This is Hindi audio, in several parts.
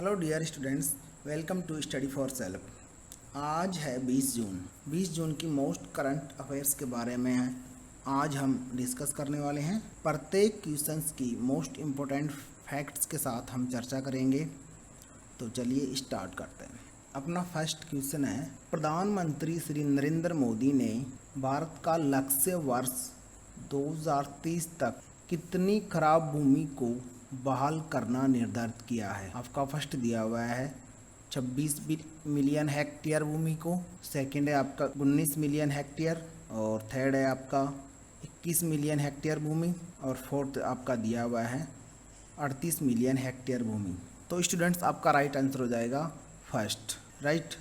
Hello dear students, welcome to study for self. आज है 20 जून की मोस्ट करंट अफेयर्स के बारे में है आज हम डिस्कस करने वाले हैं। प्रत्येक क्वेश्चंस की मोस्ट इम्पोर्टेंट फैक्ट्स के साथ हम चर्चा करेंगे। तो चलिए स्टार्ट करते हैं। अपना फर्स्ट क्वेश्चन है, प्रधानमंत्री श्री नरेंद्र मोदी ने भारत का लक्ष्य वर्ष 2030 तक कितनी खराब भूमि को बहाल करना निर्धारित किया है। आपका फर्स्ट दिया हुआ है 26 मिलियन हेक्टेयर भूमि को, सेकंड है आपका 19 मिलियन हेक्टेयर और थर्ड है आपका 21 मिलियन हेक्टेयर भूमि और फोर्थ आपका दिया हुआ है 38 मिलियन हेक्टेयर भूमि। तो स्टूडेंट्स आपका राइट आंसर हो जाएगा फर्स्ट, राइट।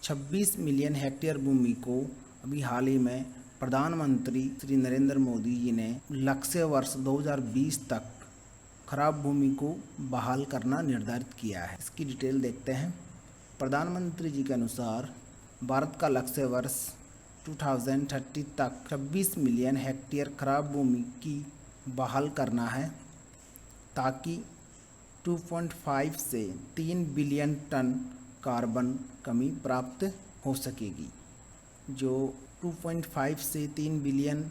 26 मिलियन हेक्टेयर भूमि को अभी हाल ही में प्रधानमंत्री श्री नरेंद्र मोदी जी ने लक्ष्य वर्ष 2020 तक खराब भूमि को बहाल करना निर्धारित किया है। इसकी डिटेल देखते हैं। प्रधानमंत्री जी के अनुसार भारत का लक्ष्य वर्ष 2030 तक 26 मिलियन हेक्टेयर खराब भूमि की बहाल करना है, ताकि 2.5 से 3 बिलियन टन कार्बन कमी प्राप्त हो सकेगी। जो 2.5 से 3 बिलियन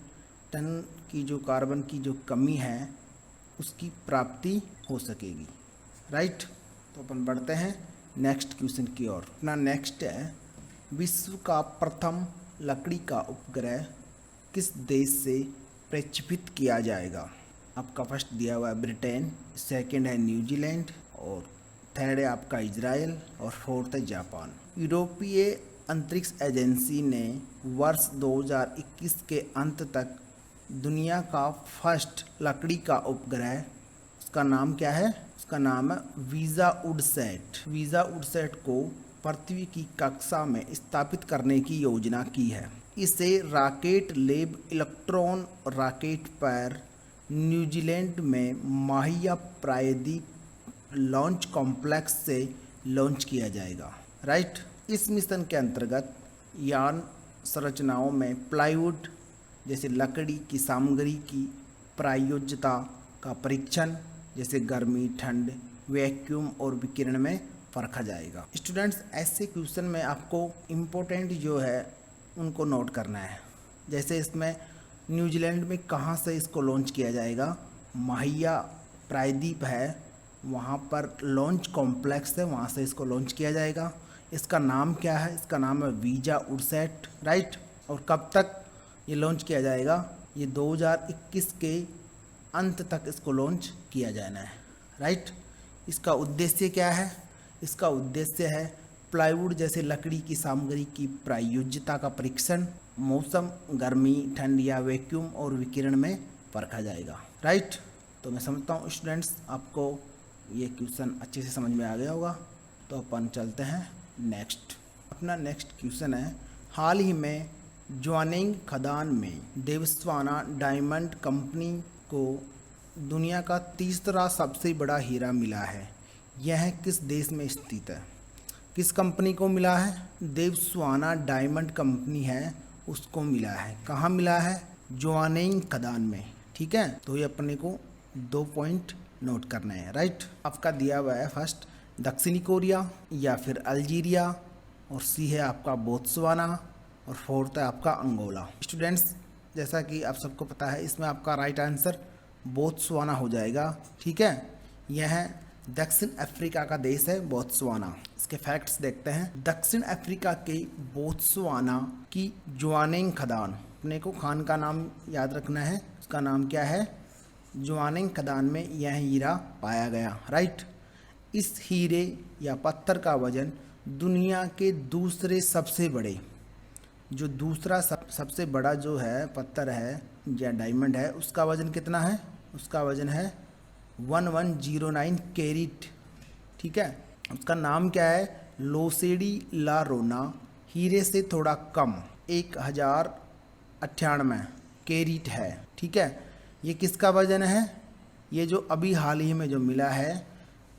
टन की जो कार्बन की जो कमी है उसकी प्राप्ति हो सकेगी, राइट। तो अपन बढ़ते हैं नेक्स्ट क्वेश्चन की ओर। अपना नेक्स्ट है, विश्व का प्रथम लकड़ी का उपग्रह किस देश से प्रक्षेपित किया जाएगा। आपका फर्स्ट दिया हुआ है ब्रिटेन, सेकंड है न्यूजीलैंड और थर्ड है आपका इजराइल और फोर्थ है जापान। यूरोपीय अंतरिक्ष एजेंसी ने वर्ष 2021 के अंत तक दुनिया का फर्स्ट लकड़ी का उपग्रह, उसका नाम क्या है? उसका नाम है वीजा उडसैट को पृथ्वी की कक्षा में स्थापित करने की योजना की है। इसे रॉकेट लैब इलेक्ट्रॉन रॉकेट पर न्यूजीलैंड में माहिया प्रायद्वीप लॉन्च कॉम्प्लेक्स से लॉन्च किया जाएगा, राइट। इस मिशन के अंतर्गत यान संरचनाओं में प्लाईवुड जैसे लकड़ी की सामग्री की प्रायोज्यता का परीक्षण, जैसे गर्मी, ठंड, वैक्यूम और विकिरण में परखा जाएगा। स्टूडेंट्स, ऐसे क्वेश्चन में आपको इम्पोर्टेंट जो है उनको नोट करना है। जैसे इसमें न्यूजीलैंड में कहाँ से इसको लॉन्च किया जाएगा, माहिया प्रायद्वीप है, वहाँ पर लॉन्च कॉम्प्लेक्स है, वहाँ से इसको लॉन्च किया जाएगा। इसका नाम क्या है? इसका नाम है वीजा उडसैट, राइट। और कब तक ये लॉन्च किया जाएगा? ये 2021 के अंत तक इसको लॉन्च किया जाना है, राइट। इसका उद्देश्य क्या है? इसका उद्देश्य है प्लाईवुड जैसे लकड़ी की सामग्री की प्रायोज्यता का परीक्षण, मौसम, गर्मी, ठंड या वैक्यूम और विकिरण में परखा जाएगा, राइट। तो मैं समझता हूँ स्टूडेंट्स आपको ये क्वेश्चन अच्छे से समझ में आ गया होगा। तो अपन चलते हैं नेक्स्ट। अपना नेक्स्ट क्वेश्चन है, हाल ही में ज्वानिंग खदान में देवस्वाना डायमंड कंपनी को दुनिया का तीसरा सबसे बड़ा हीरा मिला है। यह किस देश में स्थित है? किस कंपनी को मिला है? देवस्वाना डायमंड कंपनी है, उसको मिला है। कहाँ मिला है? ज्वानिंग खदान में, ठीक है। तो ये अपने को 2 पॉइंट नोट करना है, राइट। आपका दिया हुआ है फर्स्ट दक्षिणी कोरिया या फिर अल्जीरिया और सी है आपका बोत्सवाना और फोर्थ है आपका अंगोला। स्टूडेंट्स, जैसा कि आप सबको पता है, इसमें आपका राइट आंसर बोत्सवाना हो जाएगा, ठीक है। यह दक्षिण अफ्रीका का देश है बोत्सवाना। इसके फैक्ट्स देखते हैं। दक्षिण अफ्रीका के बोत्सवाना की ज्वानिंग खदान, अपने को खान का नाम याद रखना है, उसका नाम क्या है? ज्वानिंग खदान में यह हीरा पाया गया, राइट। इस हीरे या पत्थर का वजन दुनिया के दूसरे सबसे बड़े, जो दूसरा सबसे बड़ा जो है पत्थर है या डायमंड है, उसका वजन कितना है? उसका वजन है 1109 कैरेट, ठीक है। उसका नाम क्या है? लोसेडी ला रोना। हीरे से थोड़ा कम 1098 कैरेट है, ठीक है। ये किसका वजन है? ये जो अभी हाल ही में जो मिला है,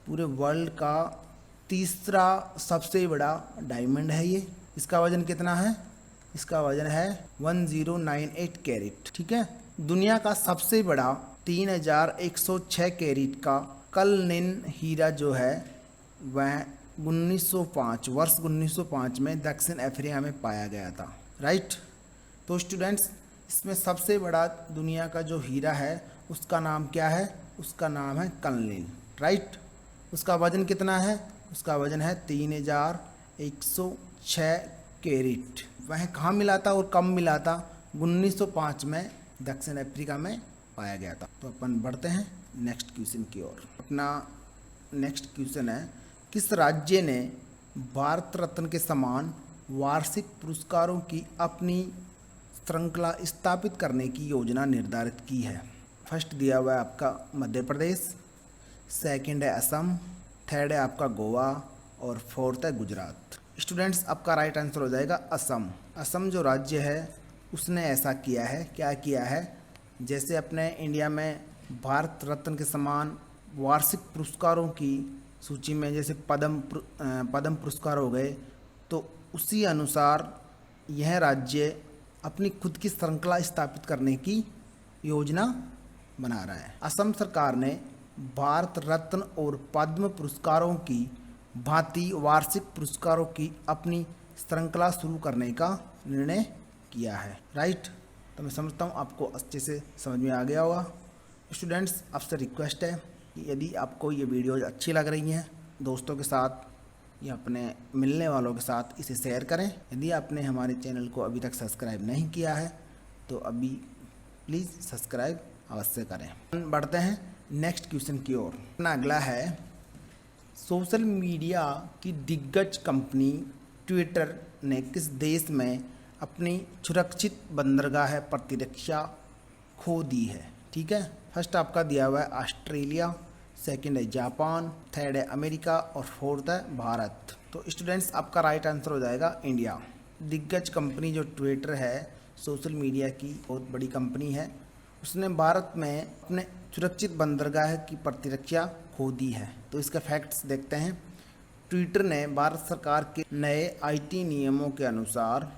पूरे वर्ल्ड का तीसरा सबसे बड़ा डायमंड है ये। इसका वजन कितना है? इसका वजन है 1098 कैरेट, ठीक है। दुनिया का सबसे बड़ा 3106 कैरेट का कलनिन हीरा जो है वह 1905 वर्ष 1905 में दक्षिण अफ्रीका में पाया गया था। राइट। तो स्टूडेंट्स, इसमें सबसे बड़ा दुनिया का जो हीरा है उसका नाम क्या है? उसका नाम है कलनील। राइट। उसका वजन कितना है? उसका वजन है 3106 कैरेट। वह कहाँ मिला था और कब मिला था? 1905 में दक्षिण अफ्रीका में पाया गया था। तो अपन बढ़ते हैं नेक्स्ट क्वेश्चन की ओर। अपना नेक्स्ट क्वेश्चन है, किस राज्य ने भारत रत्न के समान वार्षिक पुरस्कारों की अपनी श्रृंखला स्थापित करने की योजना निर्धारित की है? फर्स्ट दिया हुआ है आपका मध्य प्रदेश, सेकंड है असम, थर्ड है आपका गोवा और फोर्थ है गुजरात। स्टूडेंट्स, आपका राइट आंसर हो जाएगा असम। असम जो राज्य है उसने ऐसा किया है। क्या किया है? जैसे अपने इंडिया में भारत रत्न के समान वार्षिक पुरस्कारों की सूची में जैसे पद्म पुरस्कार हो गए, तो उसी अनुसार यह राज्य अपनी खुद की श्रृंखला स्थापित करने की योजना बना रहा है। असम सरकार ने भारत रत्न और पद्म पुरस्कारों की भांति वार्षिक पुरस्कारों की अपनी श्रृंखला शुरू करने का निर्णय किया है। राइट। तो मैं समझता हूँ आपको अच्छे से समझ में आ गया होगा। स्टूडेंट्स, आपसे रिक्वेस्ट है कि यदि आपको ये वीडियोज अच्छी लग रही हैं, दोस्तों के साथ या अपने मिलने वालों के साथ इसे शेयर करें। यदि आपने हमारे चैनल को अभी तक सब्सक्राइब नहीं किया है तो अभी प्लीज़ सब्सक्राइब अवश्य करें। बढ़ते हैं नेक्स्ट क्वेश्चन की ओर। अपना अगला है, सोशल मीडिया की दिग्गज कंपनी ट्विटर ने किस देश में अपनी सुरक्षित बंदरगाह प्रतिरक्षा खो दी है? ठीक है। फर्स्ट आपका दिया हुआ है ऑस्ट्रेलिया, सेकंड है जापान, थर्ड है अमेरिका और फोर्थ है भारत। तो स्टूडेंट्स, आपका राइट आंसर हो जाएगा इंडिया। दिग्गज कंपनी जो ट्विटर है, सोशल मीडिया की बहुत बड़ी कंपनी है, उसने भारत में अपने सुरक्षित बंदरगाह की प्रतिरक्षा खो दी है। तो इसके फैक्ट्स देखते हैं। ट्विटर ने भारत सरकार के नए आईटी नियमों के अनुसार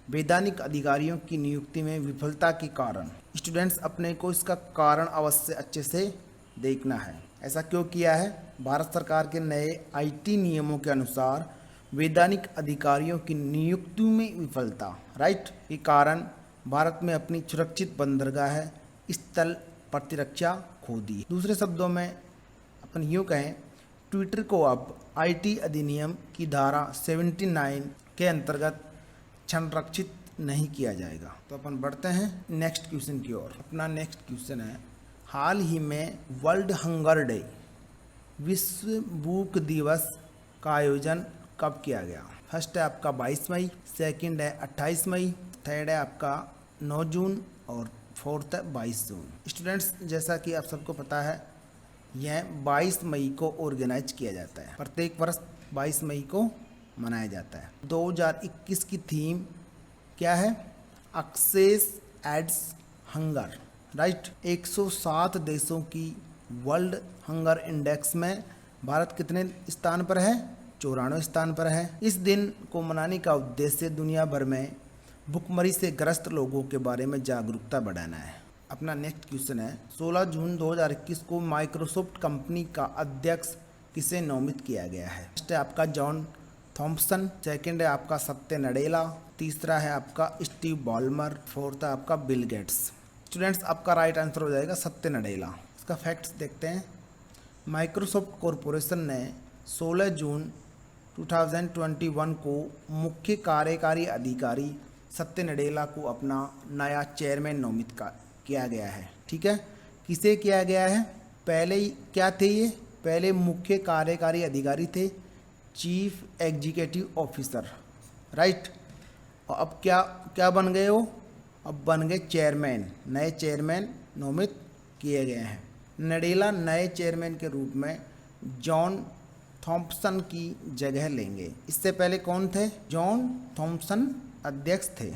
वैधानिक अधिकारियों की नियुक्ति में विफलता के कारण, स्टूडेंट्स अपने को इसका कारण अवश्य अच्छे से देखना है। ऐसा क्यों किया है? भारत सरकार के नए आईटी नियमों के अनुसार वैधानिक अधिकारियों की नियुक्ति में विफलता, राइट, के कारण भारत में अपनी सुरक्षित बंदरगाह स्थल प्रतिरक्षा खो दी। दूसरे शब्दों में अपन यूँ कहें, ट्विटर को अब आईटी अधिनियम की धारा 79 के अंतर्गत संरक्षित नहीं किया जाएगा। तो अपन बढ़ते हैं नेक्स्ट क्वेश्चन की ओर। अपना नेक्स्ट क्वेश्चन है, हाल ही में वर्ल्ड हंगर डे विश्व भूख दिवस का आयोजन कब किया गया? फर्स्ट है आपका 22 मई, सेकंड है 28 मई, थर्ड है आपका 9 जून और फोर्थ है 22 जून। स्टूडेंट्स, जैसा कि आप सबको पता है, यह 22 मई को ऑर्गेनाइज किया जाता है। प्रत्येक वर्ष 22 मई को मनाया जाता है। 2021 की थीम क्या है? Access ads hunger, right. 107 देशों की वर्ल्ड हंगर इंडेक्स में भारत कितने स्थान पर है? 94 स्थान पर है। इस दिन को मनाने का उद्देश्य दुनिया भर में भुखमरी से ग्रस्त लोगों के बारे में जागरूकता बढ़ाना है। अपना नेक्स्ट क्वेश्चन है, 16 जून 2021 को माइक्रोसॉफ्ट कंपनी का अध्यक्ष किसे नामित किया गया है? फर्स्ट है आपका जॉन थॉम्पसन, सेकंड है आपका सत्य नडेला, तीसरा है आपका स्टीव बॉलमर, फोर्थ है आपका बिल गेट्स। स्टूडेंट्स, आपका राइट आंसर हो जाएगा सत्य नडेला। इसका फैक्ट्स देखते हैं। माइक्रोसॉफ्ट कॉरपोरेशन ने 16 जून 2021 को मुख्य कार्यकारी अधिकारी सत्य नडेला को अपना नया चेयरमैन नामित किया गया है। ठीक है। किसे किया गया है? पहले क्या थे ये? पहले मुख्य कार्यकारी अधिकारी थे, चीफ एग्जीक्यूटिव ऑफिसर, राइट। और अब क्या बन गए वो? अब बन गए चेयरमैन। नए चेयरमैन नामित किए गए हैं। नडेला नए चेयरमैन के रूप में जॉन थॉम्पसन की जगह लेंगे। इससे पहले कौन थे? जॉन थॉम्पसन अध्यक्ष थे।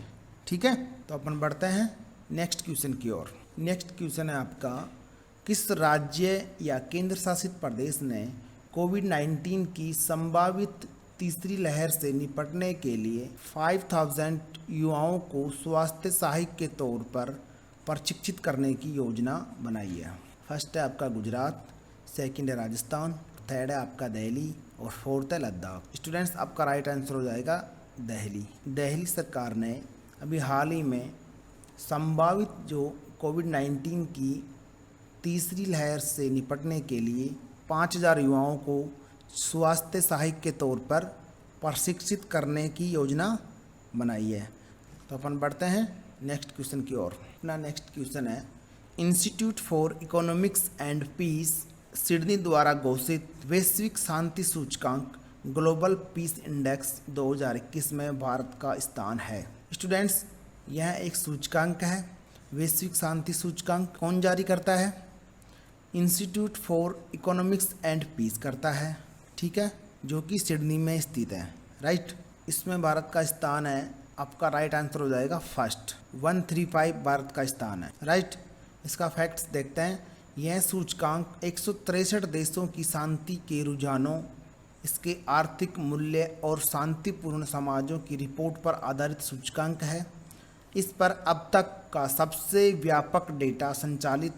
ठीक है। तो अपन बढ़ते हैं नेक्स्ट क्वेश्चन की ओर। नेक्स्ट क्वेश्चन है आपका, किस राज्य या केंद्र शासित प्रदेश ने कोविड-19 की संभावित तीसरी लहर से निपटने के लिए 5000 युवाओं को स्वास्थ्य सहायक के तौर पर प्रशिक्षित करने की योजना बनाई है? फर्स्ट है आपका गुजरात, सेकंड है राजस्थान, थर्ड है आपका दिल्ली और फोर्थ है लद्दाख। स्टूडेंट्स आपका राइट आंसर हो जाएगा दिल्ली। दिल्ली सरकार ने अभी हाल ही में संभावित जो कोविड-19 की तीसरी लहर से निपटने के लिए 5000 युवाओं को स्वास्थ्य सहायक के तौर पर प्रशिक्षित करने की योजना बनाई है। तो अपन बढ़ते हैं नेक्स्ट क्वेश्चन की ओर। अपना नेक्स्ट क्वेश्चन है, institute for economics and peace Sydney द्वारा घोषित वैश्विक शांति सूचकांक ग्लोबल पीस इंडेक्स 2021 में भारत का स्थान है। स्टूडेंट्स यह एक सूचकांक है। वैश्विक शांति सूचकांक कौन जारी करता है? Institute for economics and peace करता है, ठीक है, जो कि सिडनी में स्थित है, राइट। इसमें भारत का स्थान है, आपका राइट आंसर हो जाएगा फर्स्ट, 135 भारत का स्थान है, राइट। इसका फैक्ट्स देखते हैं। यह सूचकांक 163 देशों की शांति के रुझानों, इसके आर्थिक मूल्य और शांतिपूर्ण समाजों की रिपोर्ट पर आधारित सूचकांक है। इस पर अब तक का सबसे व्यापक डेटा संचालित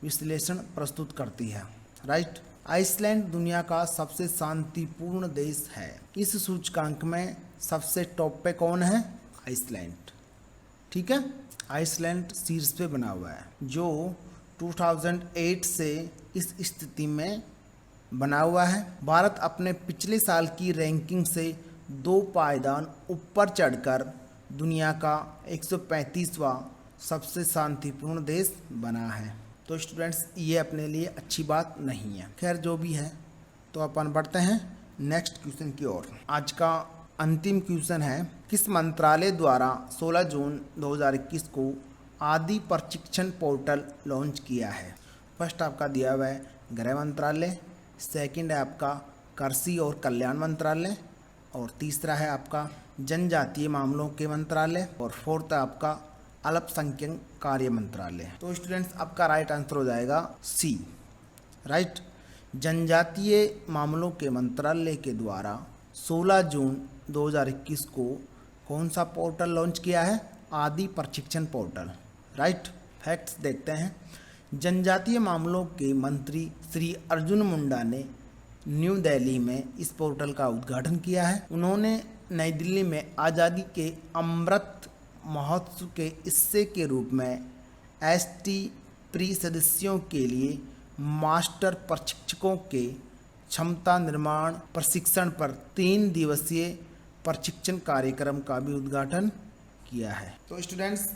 विश्लेषण प्रस्तुत करती है, राइट। आइसलैंड दुनिया का सबसे शांतिपूर्ण देश है। इस सूचकांक में सबसे टॉप पे कौन है? आइसलैंड, ठीक है। आइसलैंड शीर्ष पे बना हुआ है, जो 2008 से इस स्थिति में बना हुआ है। भारत अपने पिछले साल की रैंकिंग से 2 पायदान ऊपर चढ़कर दुनिया का 135वां सबसे शांतिपूर्ण देश बना है। तो स्टूडेंट्स ये अपने लिए अच्छी बात नहीं है। खैर जो भी है, तो अपन बढ़ते हैं नेक्स्ट क्वेश्चन की ओर। आज का अंतिम क्वेश्चन है, किस मंत्रालय द्वारा 16 जून 2021 को आदि प्रशिक्षण पोर्टल लॉन्च किया है? फर्स्ट आपका दिया हुआ है गृह मंत्रालय, सेकंड है आपका कृषि और कल्याण मंत्रालय, और तीसरा है आपका जनजातीय मामलों के मंत्रालय, और फोर्थ है आपका अल्पसंख्यक कार्य मंत्रालय। तो स्टूडेंट्स आपका राइट आंसर हो जाएगा सी, राइट। जनजातीय मामलों के मंत्रालय के द्वारा 16 जून 2021 को कौन सा पोर्टल लॉन्च किया है? आदि प्रशिक्षण पोर्टल, राइट। फैक्ट्स देखते हैं। जनजातीय मामलों के मंत्री श्री अर्जुन मुंडा ने न्यू दिल्ली में इस पोर्टल का उद्घाटन किया है। उन्होंने नई दिल्ली में आज़ादी के अमृत महोत्सव के हिस्से के रूप में एसटी प्री सदस्यों के लिए मास्टर प्रशिक्षकों के क्षमता निर्माण प्रशिक्षण पर 3 दिवसीय प्रशिक्षण कार्यक्रम का भी उद्घाटन किया है। तो स्टूडेंट्स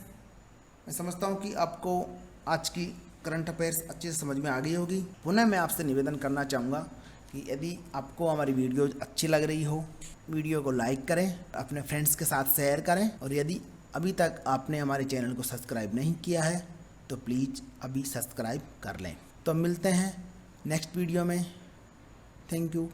मैं समझता हूँ कि आपको आज की करंट अफेयर्स अच्छे से समझ में आ गई होगी। पुनः मैं आपसे निवेदन करना चाहूँगा कि यदि आपको हमारी वीडियो अच्छी लग रही हो, वीडियो को लाइक करें, अपने फ्रेंड्स के साथ शेयर करें, और यदि अभी तक आपने हमारे चैनल को सब्सक्राइब नहीं किया है तो प्लीज़ अभी सब्सक्राइब कर लें। तो मिलते हैं नेक्स्ट वीडियो में। Thank you.